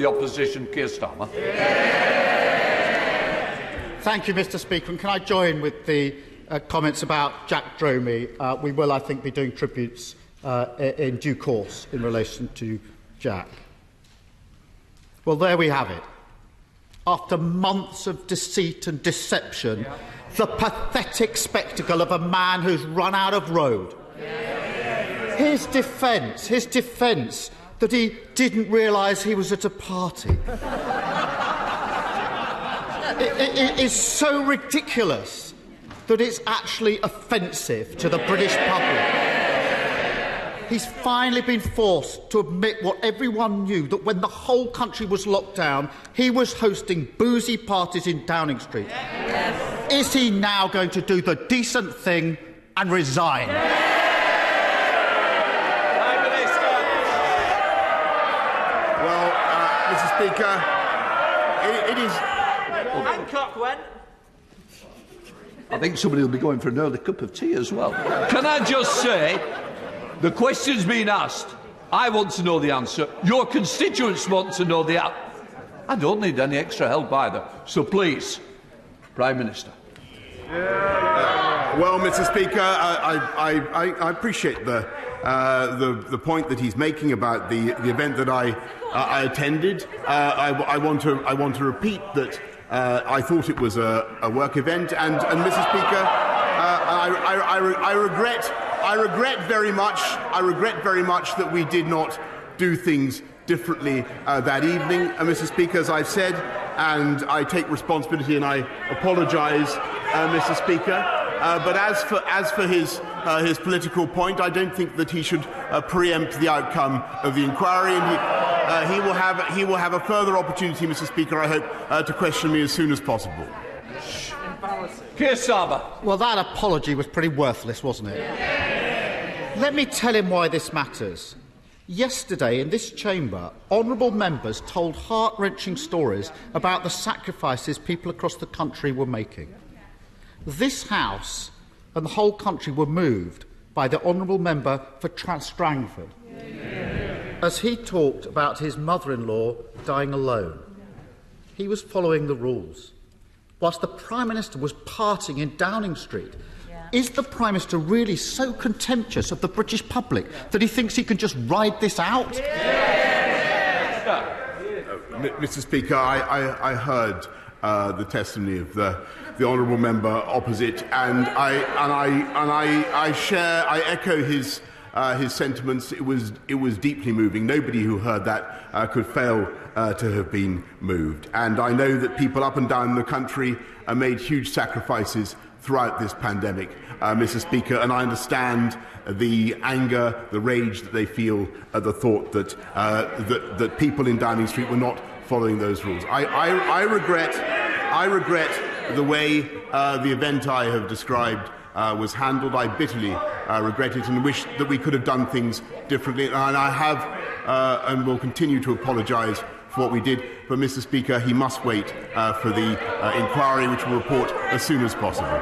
The opposition, Keir Starmer. Thank you, Mr. Speaker. And can I join with the comments about Jack Dromey? We will, I think, be doing tributes in due course in relation to Jack. Well, there we have it. After months of deceit and deception, the pathetic spectacle of a man who's run out of road. His defence that he didn't realise he was at a party. It is so ridiculous that it's actually offensive to the British public. He's finally been forced to admit what everyone knew, that when the whole country was locked down, he was hosting boozy parties in Downing Street. Yes. Is he now going to do the decent thing and resign? Well, Mr. Speaker, it is... Hancock went. I think somebody will be going for an early cup of tea as well. Can I just say, the question's been asked. I want to know the answer. Your constituents want to know the answer. I don't need any extra help either. So please, Prime Minister. Well, Mr. Speaker, I appreciate the point that he's making about the event that I attended. I want to repeat that I thought it was a work event, and Mr. Speaker, I regret very much that we did not do things differently that evening, Mr. Speaker, as I've said, and I take responsibility and I apologise, Mr. Speaker. But as for his political point, I don't think that he should preempt the outcome of the inquiry, and he will have a further opportunity, Mr. Speaker, I hope, to question me as soon as possible. Keir Starmer. Well, that apology was pretty worthless, wasn't it? Let me tell him why this matters. Yesterday, in this chamber, honourable members told heart-wrenching stories about the sacrifices people across the country were making. This House and the whole country were moved by the honourable member for Strangford as he talked about his mother-in-law dying alone. He was following the rules, whilst the Prime Minister was partying in Downing Street. Is the Prime Minister really so contemptuous of the British public that he thinks he can just ride this out? Mr. Speaker, I heard the testimony of the honourable member opposite, and I echo his sentiments. It was deeply moving. Nobody who heard that could fail to have been moved. And I know that people up and down the country made huge sacrifices throughout this pandemic, Mr. Speaker, and I understand the anger, the rage that they feel at the thought that that people in Downing Street were not following those rules. I regret the way the event I have described was handled. I bitterly regret it and wish that we could have done things differently. And I have and will continue to apologise for what we did. But, Mr. Speaker, he must wait for the inquiry, which will report as soon as possible.